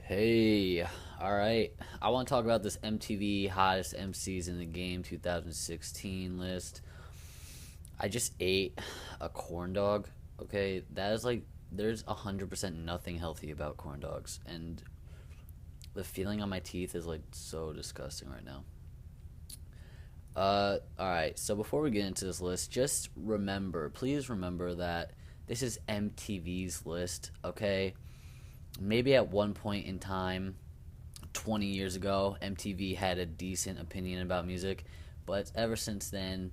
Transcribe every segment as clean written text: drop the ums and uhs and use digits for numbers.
Hey, all right. I want to talk about this MTV hottest MCs in the game 2016 list. I just ate a corn dog. Okay, that is like there's 100% nothing healthy about corn dogs, and the feeling on my teeth is like so disgusting right now. All right. So before we get into this list, just remember, please remember that this is MTV's list. Okay, maybe at one point in time 20 years ago, MTV had a decent opinion about music, but ever since then,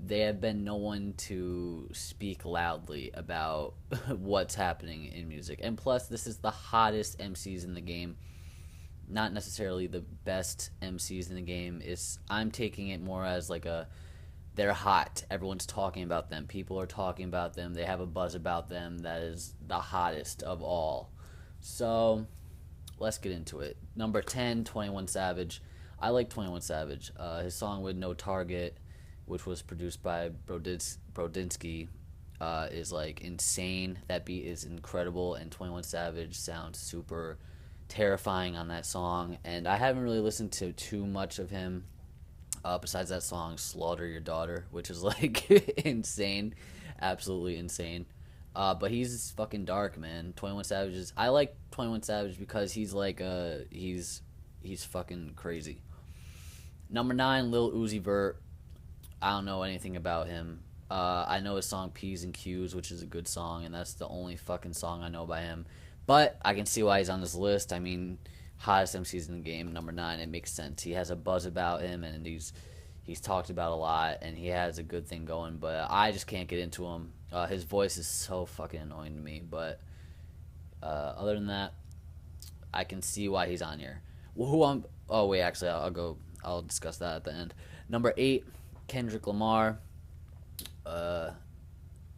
they have been no one to speak loudly about what's happening in music. And plus, this is the hottest MCs in the game. Not necessarily the best MCs in the game. Is I'm taking it more as like a they're hot. Everyone's talking about them. People are talking about them. They have a buzz about them that is the hottest of all. So let's get into it. Number 10, 21 Savage. I like 21 Savage. His song with No Target, which was produced by Brodinski, is like insane. That beat is incredible, and 21 Savage sounds super terrifying on that song. And I haven't really listened to too much of him besides that song Slaughter Your Daughter, which is like insane, absolutely insane. But he's fucking dark, man. 21 Savage is. I like 21 Savage because he's like he's fucking crazy. Number 9, Lil Uzi Vert. I don't know anything about him. I know his song P's and Q's, which is a good song, and that's the only fucking song I know by him. But I can see why he's on this list. I mean, hottest MCs in the game, number 9. It makes sense. He has a buzz about him, and he's talked about a lot, and he has a good thing going. But I just can't get into him. His voice is so fucking annoying to me. But other than that, I can see why he's on here. Well, who I'm? Oh wait, actually, I'll go. I'll discuss that at the end. Number 8, Kendrick Lamar, uh,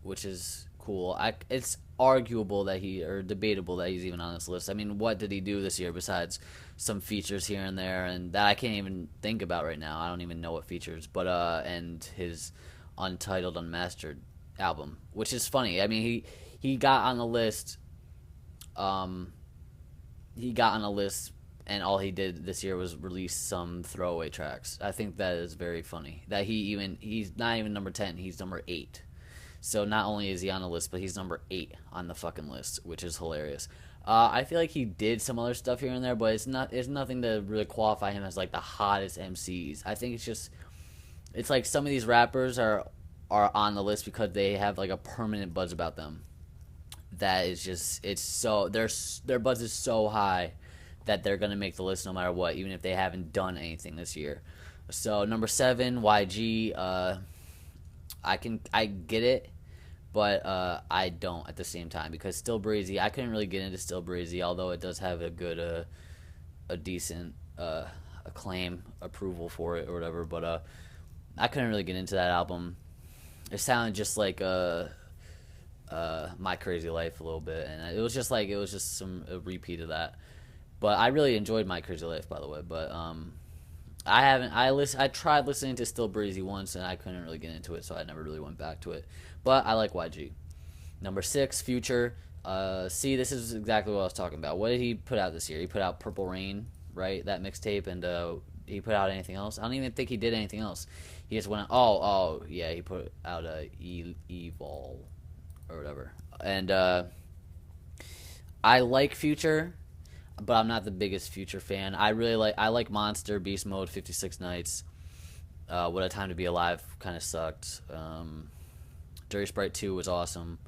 which is cool. It's arguable that he or debatable that he's even on this list. I mean, what did he do this year besides some features here and there, and that I can't even think about right now. I don't even know what features, but and his Untitled Unmastered album, which is funny. I mean, he got on the list. Um, he got on a list, and all he did this year was release some throwaway tracks. I think that is very funny. That he's not even number 10. He's number 8. So not only is he on the list, but he's number 8 on the fucking list, which is hilarious. I feel like he did some other stuff here and there, but it's nothing to really qualify him as like the hottest MCs. I think it's like some of these rappers are on the list because they have like a permanent buzz about them. That is just it's so their buzz is so high that they're gonna make the list no matter what, even if they haven't done anything this year. So number 7, YG. I get it, but I don't at the same time because Still Breezy. I couldn't really get into Still Breezy, although it does have a good a decent acclaim approval for it or whatever. But I couldn't really get into that album. It sounded just like My Crazy Life a little bit, and it was just some a repeat of that. But I really enjoyed My Crazy Life, by the way. But I haven't. I tried listening to Still Breezy once, and I couldn't really get into it, so I never really went back to it. But I like YG. Number 6, Future. See, this is exactly what I was talking about. What did he put out this year? He put out Purple Rain, right? That mixtape, and he put out anything else? I don't even think he did anything else. He just went. Oh, yeah. He put out a Evol or whatever. And I like Future, but I'm not the biggest Future fan. I like Monster, Beast Mode, 56 Nights. What a Time to Be Alive kind of sucked. Dirty Sprite 2 was awesome.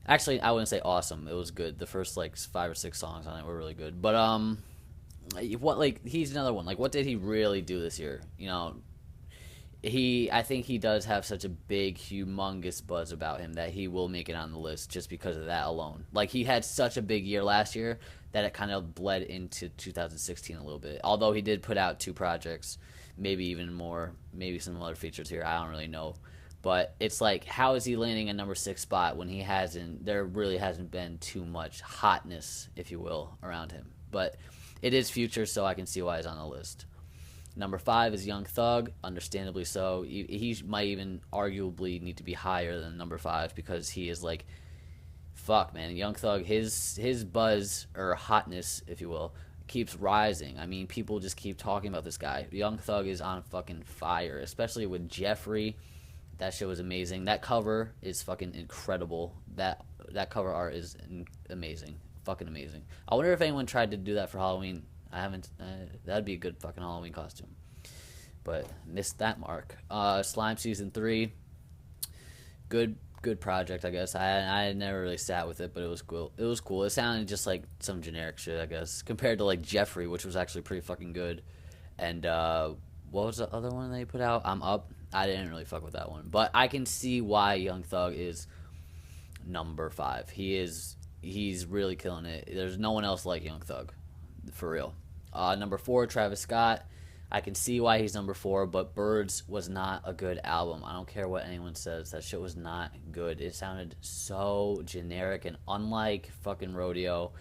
Actually, I wouldn't say awesome. It was good. The first like 5 or 6 songs on it were really good. But what like he's another one. Like what did he really do this year? You know, I think he does have such a big, humongous buzz about him that he will make it on the list just because of that alone. Like he had such a big year last year that it kind of bled into 2016 a little bit. Although he did put out 2 projects, maybe even more, maybe some other features here. I don't really know. But it's like, how is he landing a number 6 spot when there really hasn't been too much hotness, if you will, around him. But it is Future, so I can see why he's on the list. Number 5 is Young Thug, understandably so. He might even arguably need to be higher than number 5 because he is like fuck, man, Young Thug, his buzz or hotness, if you will, keeps rising. I mean, people just keep talking about this guy. Young Thug is on fucking fire, especially with Jeffrey. That shit was amazing. That cover is fucking incredible. That cover art is amazing, fucking amazing. I wonder if anyone tried to do that for Halloween. I haven't. That'd be a good fucking Halloween costume, but missed that mark. Slime season 3, good project, I guess. I never really sat with it, but it was cool. It was cool. It sounded just like some generic shit, I guess, compared to like Jeffrey, which was actually pretty fucking good. And what was the other one they put out? I'm Up. I didn't really fuck with that one, but I can see why Young Thug is number 5. He's really killing it. There's no one else like Young Thug, for real. Number 4, Travis Scott. I can see why he's number 4, but Birds was not a good album. I don't care what anyone says. That shit was not good. It sounded so generic and unlike fucking Rodeo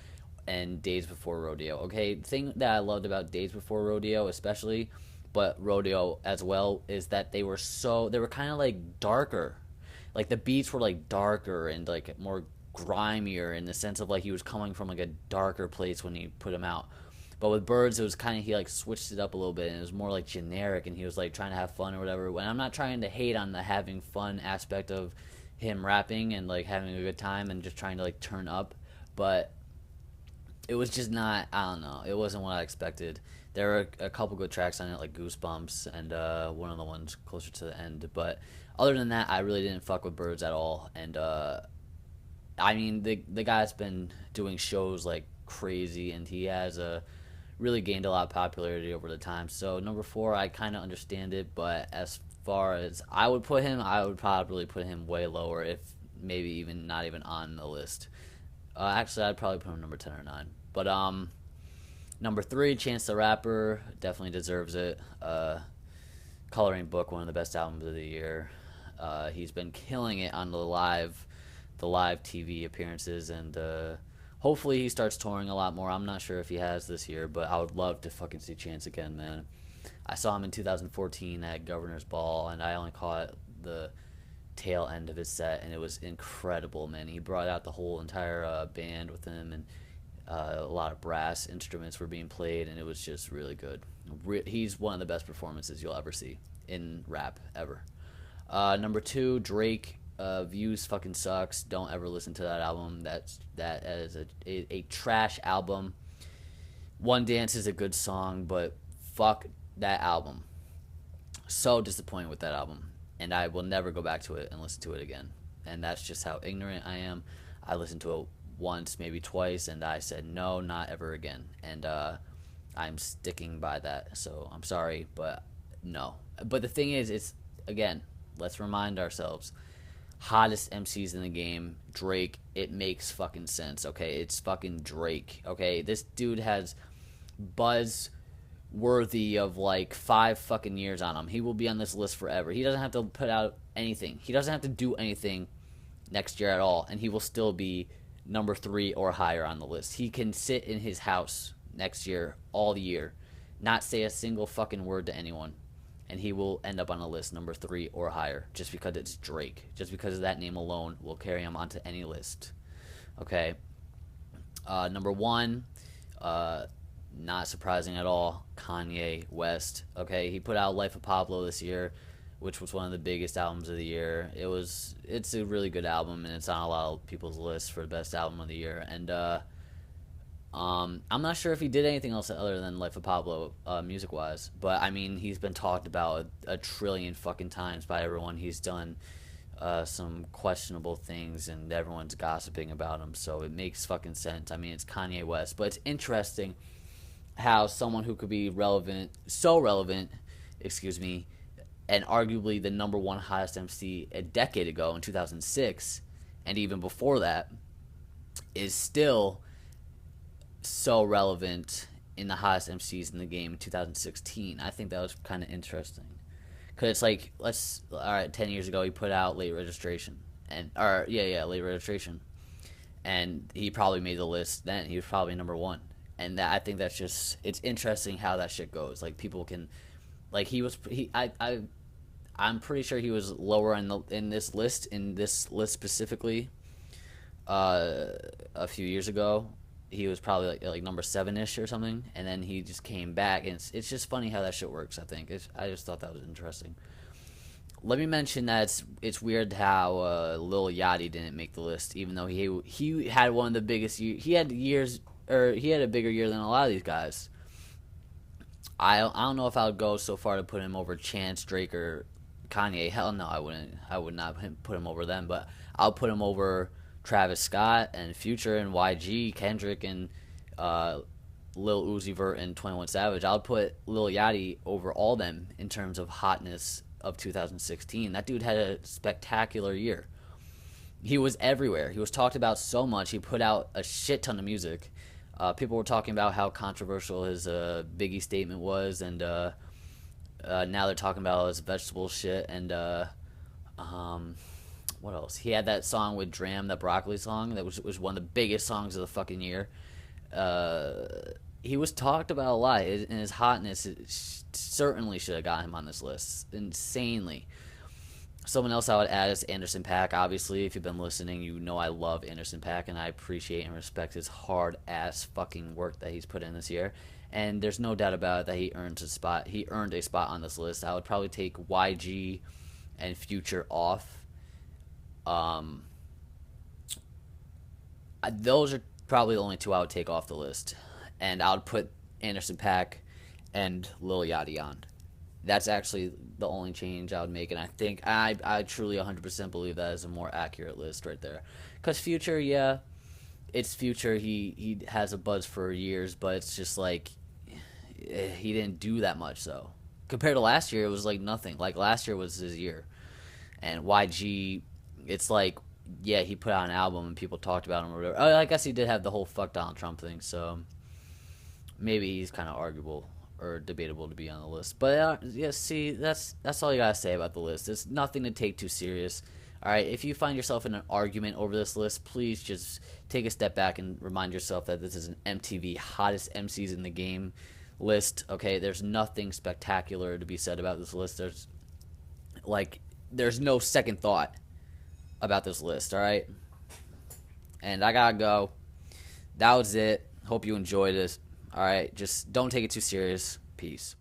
and Days Before Rodeo. Okay, the thing that I loved about Days Before Rodeo especially, but Rodeo as well, is that they were kind of like darker. Like the beats were like darker and like more grimier in the sense of like he was coming from like a darker place when he put them out. But with Birds, it was kind of, he like switched it up a little bit, and it was more like generic, and he was like trying to have fun or whatever. And I'm not trying to hate on the having fun aspect of him rapping and like having a good time and just trying to like turn up, but it was just not, I don't know, it wasn't what I expected. There were a couple good tracks on it, like Goosebumps and one of the ones closer to the end, but other than that, I really didn't fuck with Birds at all. And I mean, the guy's been doing shows like crazy, and he has really gained a lot of popularity over the time. So number 4, I kind of understand it, but as far as I would put him, I would probably put him way lower, if maybe even not even on the list. Actually, I'd probably put him number 10 or 9. But number 3, Chance the Rapper, definitely deserves it. Coloring Book, one of the best albums of the year. He's been killing it on the live TV appearances, and hopefully he starts touring a lot more. I'm not sure if he has this year, but I would love to fucking see Chance again, man. I saw him in 2014 at Governor's Ball, and I only caught the tail end of his set, and it was incredible, man. He brought out the whole entire band with him, and a lot of brass instruments were being played, and it was just really good. He's one of the best performances you'll ever see in rap, ever. Number 2, Drake. Views fucking sucks. Don't ever listen to that album. That is a trash album. One Dance is a good song, but fuck that album. So disappointed with that album, and I will never go back to it and listen to it again. And that's just how ignorant I am. I listened to it once, maybe twice, and I said no, not ever again. And I'm sticking by that. So I'm sorry, but no. But the thing is, it's, again, let's remind ourselves, hottest MCs in the game, Drake, it makes fucking sense, okay? It's fucking Drake, okay? This dude has buzz worthy of like 5 fucking years on him. He will be on this list forever. He doesn't have to put out anything. He doesn't have to do anything next year at all, and he will still be number 3 or higher on the list. He can sit in his house next year, all year, not say a single fucking word to anyone, and he will end up on a list number 3 or higher, just because it's Drake. Just because of that name alone will carry him onto any list. Okay. Number 1, not surprising at all, Kanye West. Okay, he put out Life of Pablo this year, which was one of the biggest albums of the year. It's a really good album, and it's on a lot of people's lists for the best album of the year. And I'm not sure if he did anything else other than Life of Pablo, music-wise. But, I mean, he's been talked about a trillion fucking times by everyone. He's done some questionable things, and everyone's gossiping about him. So it makes fucking sense. I mean, it's Kanye West. But it's interesting how someone who could be so relevant, and arguably the number 1 hottest MC a decade ago in 2006, and even before that, is still so relevant in the hottest MCs in the game in 2016. I think that was kind of interesting, because it's like, all right, 10 years ago he put out Late Registration, Late Registration, and he probably made the list then. He was probably number 1, and I think that's just, it's interesting how that shit goes. Like, people can, like, I'm pretty sure he was lower in this list specifically, uh, a few years ago. He was probably like number 7-ish or something, and then he just came back, and it's just funny how that shit works. I think I just thought that was interesting. Let me mention that it's weird how Lil Yachty didn't make the list, even though he had one of the biggest he had years, or he had a bigger year than a lot of these guys. I don't know if I would go so far to put him over Chance, Drake, or Kanye. Hell no, I wouldn't. I would not put him over them, but I'll put him over Travis Scott and Future and YG, Kendrick and uh, Lil Uzi Vert and 21 Savage. I'll put Lil Yachty over all them in terms of hotness of 2016. That dude had a spectacular year. He was everywhere. He was talked about so much. He put out a shit ton of music. People were talking about how controversial his Biggie statement was, and now they're talking about his vegetable shit. And um, what else? He had that song with Dram, that broccoli song, that was one of the biggest songs of the fucking year. Uh, he was talked about a lot, and his hotness certainly should have got him on this list. Insanely. Someone else I would add is Anderson .Paak. Obviously, if you've been listening, you know I love Anderson .Paak, and I appreciate and respect his hard ass fucking work that he's put in this year. And there's no doubt about it that he earned a spot. He earned a spot on this list. I would probably take YG and Future off. Um, those are probably the only two I would take off the list, and I would put Anderson .Paak and Lil Yachty on. That's actually the only change I would make, and I think I truly 100% believe that is a more accurate list right there. Because Future, yeah, it's Future. He has a buzz for years, but it's just like he didn't do that much though. Compared to last year, it was like nothing. Like last year was his year, and YG, it's like yeah, he put out an album and people talked about him or whatever. Oh, I guess he did have the whole fuck Donald Trump thing, so maybe he's kind of arguable or debatable to be on the list. But yeah, see, that's all you gotta say about the list. It's nothing to take too serious. All right, if you find yourself in an argument over this list, please just take a step back and remind yourself that this is an MTV hottest MCs in the game list. Okay, there's nothing spectacular to be said about this list. There's no second thought about this list. All right, and I gotta go. That was it. Hope you enjoyed this. All right, just don't take it too serious. Peace.